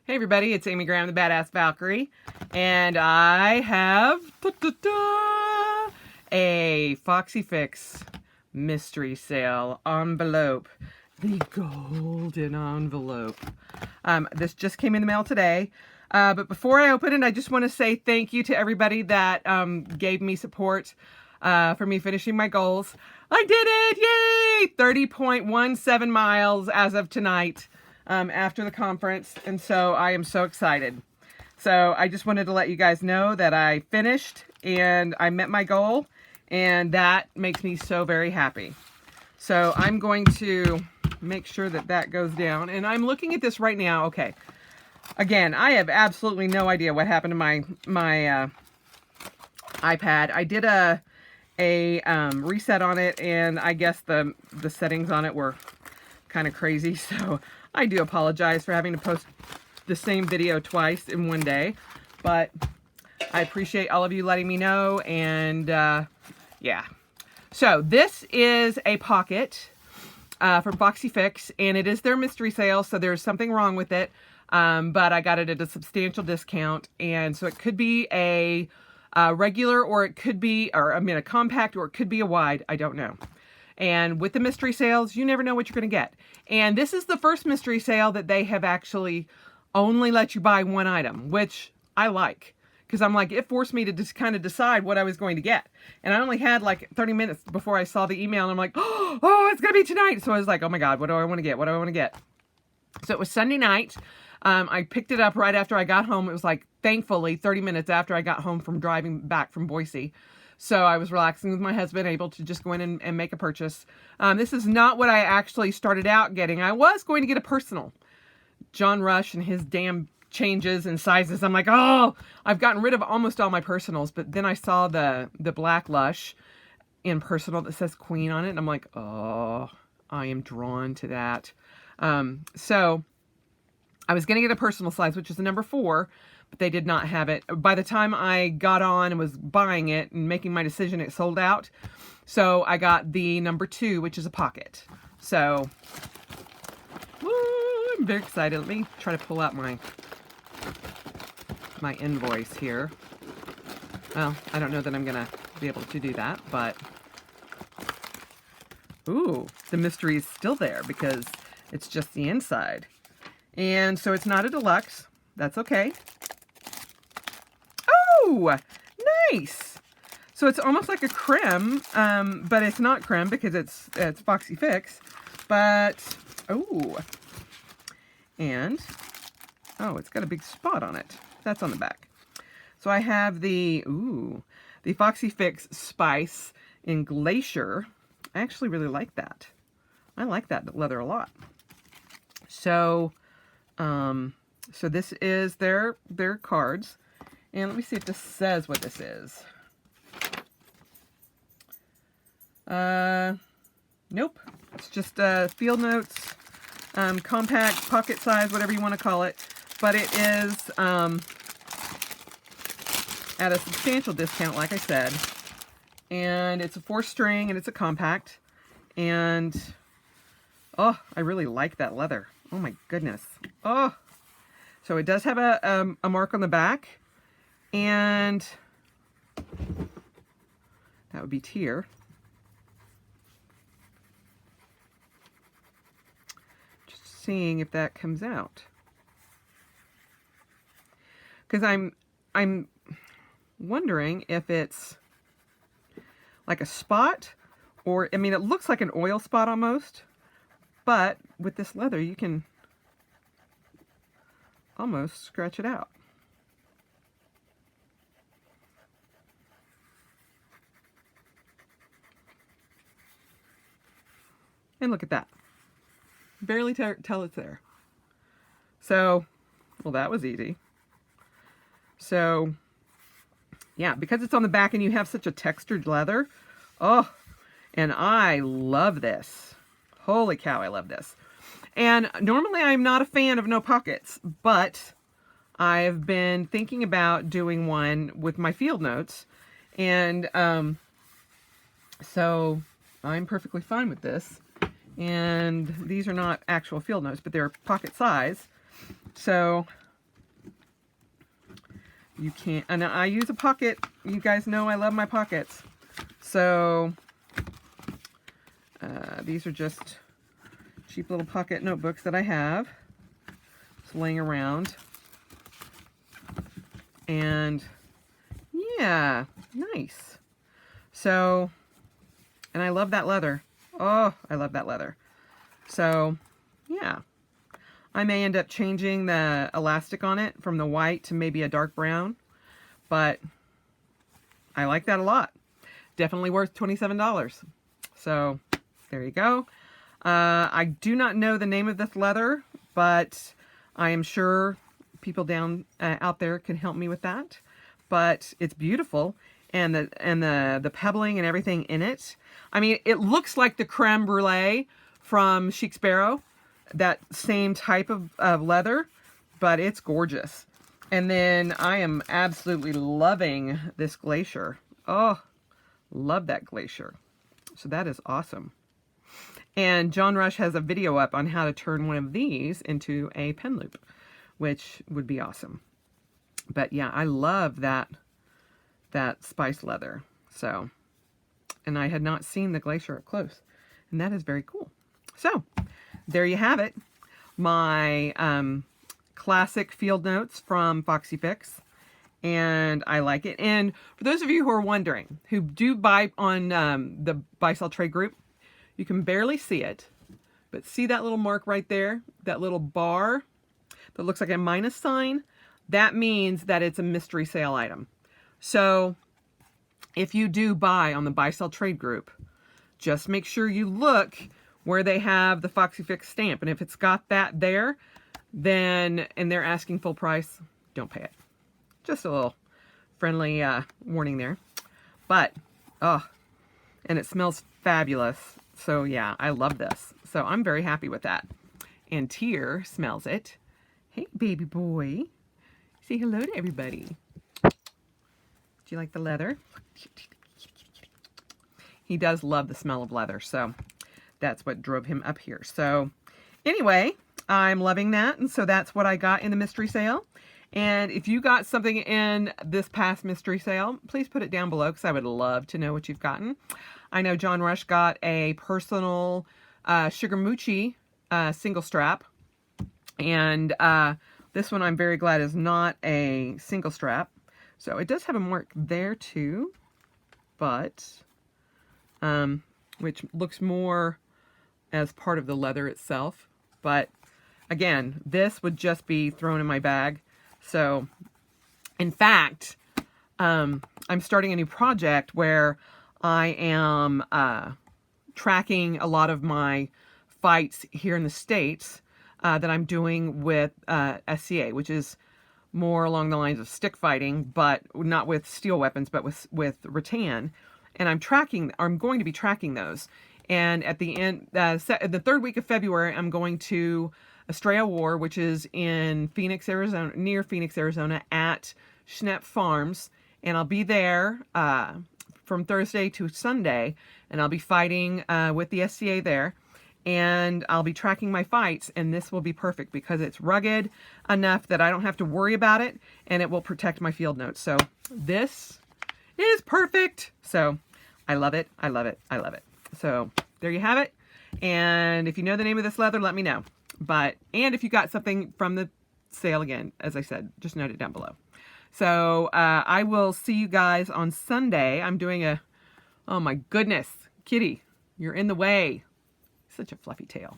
Hey everybody, it's Amy Graham, the Badass Valkyrie, and I have a Foxy Fix Mystery Sale envelope. The golden envelope. This just came in the mail today, but before I open it, I just want to say thank you to everybody that gave me support for me finishing my goals. I did it! Yay! 30.17 miles as of tonight. After the conference, and so I am so excited. So I just wanted to let you guys know that I finished and I met my goal, and that makes me so very happy. So I'm going to make sure that that goes down, and I'm looking at this right now. Okay, again, I have absolutely no idea what happened to my iPad. I did a reset on it, and I guess the settings on it were kind of crazy, so I do apologize for having to post the same video twice in one day, but I appreciate all of you letting me know, and yeah. So this is a pocket from Foxy Fix, and it is their mystery sale, so there's something wrong with it, but I got it at a substantial discount, and so it could be a regular, or it could be, a compact, or it could be a wide, I don't know. And with the mystery sales, you never know what you're going to get. And this is the first mystery sale that they have actually only let you buy one item, which I like. Because I'm like, it forced me to just kind of decide what I was going to get. And I only had like 30 minutes before I saw the email. And I'm like, oh, it's going to be tonight. So I was like, oh my God, what do I want to get? What do I want to get? So it was Sunday night. I picked it up right after I got home. It was like, thankfully, 30 minutes after I got home from driving back from Boise. So I was relaxing with my husband, able to just go in and make a purchase. This is not what I actually started out getting. I was going to get a personal. John Rush and his damn changes and sizes. I'm like, oh, I've gotten rid of almost all my personals. But then I saw the Black Lush in personal that says Queen on it. And I'm like, oh, I am drawn to that. So I was going to get a personal size, which is a number 4. But they did not have it. By the time I got on and was buying it and making my decision, it sold out. So I got the number 2, which is a pocket. So, woo, I'm very excited. Let me try to pull out my invoice here. Well, I don't know that I'm going to be able to do that, but ooh, the mystery is still there because it's just the inside. And so it's not a deluxe. That's okay. Oh, nice. So it's almost like a creme, but it's not creme because it's Foxy Fix. But, oh, and, oh, it's got a big spot on it. That's on the back. So I have the Foxy Fix Spice in Glacier. I actually really like that. I like that leather a lot. So, so this is their cards. And let me see if this says what this is. Nope. It's just field notes, compact, pocket size, whatever you want to call it. But it is at a substantial discount, like I said. And it's a 4-string, and it's a compact. And, oh, I really like that leather. Oh, my goodness. Oh. So it does have a mark on the back. And that would be tier. Just seeing if that comes out. Because I'm wondering if it's like a spot, or, I mean, it looks like an oil spot almost, but with this leather you can almost scratch it out. And look at that. Barely tell it's there. So, well, that was easy. So, yeah, because it's on the back and you have such a textured leather. Oh, and I love this. Holy cow, I love this. And normally I'm not a fan of no pockets, but I've been thinking about doing one with my field notes. And so I'm perfectly fine with this. And these are not actual field notes, but they're pocket size. So you can't, and I use a pocket. You guys know I love my pockets. So these are just cheap little pocket notebooks that I have just laying around. And yeah, nice. So, and I love that leather. Oh, I love that leather. So, yeah. I may end up changing the elastic on it from the white to maybe a dark brown, but I like that a lot. Definitely worth $27. So, there you go. I do not know the name of this leather, but I am sure people down out there can help me with that. But it's beautiful, and the pebbling and everything in it. I mean, it looks like the creme brulee from Chic Sparrow, that same type of leather, but it's gorgeous. And then I am absolutely loving this glacier. Oh, love that glacier. So that is awesome. And John Rush has a video up on how to turn one of these into a pen loop, which would be awesome. But yeah, I love that spice leather. So, and I had not seen the glacier up close, and that is very cool. So, there you have it. My classic field notes from Foxy Fix, and I like it. And for those of you who are wondering, who do buy on the Buy Sell Trade group, you can barely see it, but see that little mark right there, that little bar that looks like a minus sign? That means that it's a mystery sale item. So if you do buy on the Buy Sell Trade group, just make sure you look where they have the Foxy Fix stamp. And if it's got that there, then, and they're asking full price, don't pay it. Just a little friendly warning there. But, oh, and it smells fabulous. So yeah, I love this. So I'm very happy with that. And Tier smells it. Hey, baby boy. Say hello to everybody. Do you like the leather? He does love the smell of leather, so that's what drove him up here. So anyway, I'm loving that, and so that's what I got in the mystery sale. And if you got something in this past mystery sale, please put it down below, because I would love to know what you've gotten. I know John Rush got a personal Sugar Moochie single strap, and this one I'm very glad is not a single strap. So it does have a mark there too, but which looks more as part of the leather itself. But again, this would just be thrown in my bag. So in fact, I'm starting a new project where I am tracking a lot of my fights here in the States that I'm doing with SCA, which is more along the lines of stick fighting, but not with steel weapons, but with rattan. And I'm going to be tracking those. And at the end, the third week of February, I'm going to Estrella War, which is in Phoenix, Arizona, near Phoenix, Arizona, at Schnepp Farms. And I'll be there from Thursday to Sunday, and I'll be fighting with the SCA there. And I'll be tracking my fights, and this will be perfect because it's rugged enough that I don't have to worry about it, and it will protect my field notes. So this is perfect. So I love it. I love it. I love it. So there you have it. And if you know the name of this leather, let me know. And if you got something from the sale, again, as I said, just note it down below. So I will see you guys on Sunday. I'm doing oh my goodness, Kitty, you're in the way. Such a fluffy tail.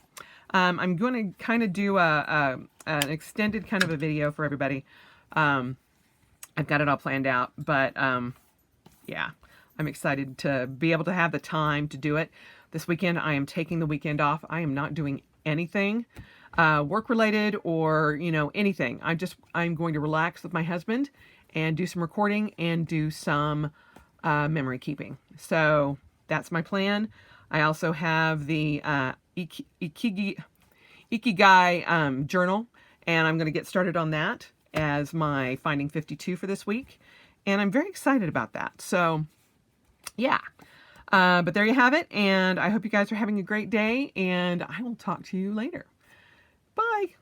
I'm going to kind of do an extended kind of a video for everybody. I've got it all planned out, but yeah, I'm excited to be able to have the time to do it. This weekend, I am taking the weekend off. I am not doing anything work related or, anything. I'm going to relax with my husband and do some recording and do some memory keeping. So that's my plan. I also have the Ikigai journal, and I'm going to get started on that as my Finding 52 for this week. And I'm very excited about that. So, yeah. But there you have it, and I hope you guys are having a great day, and I will talk to you later. Bye.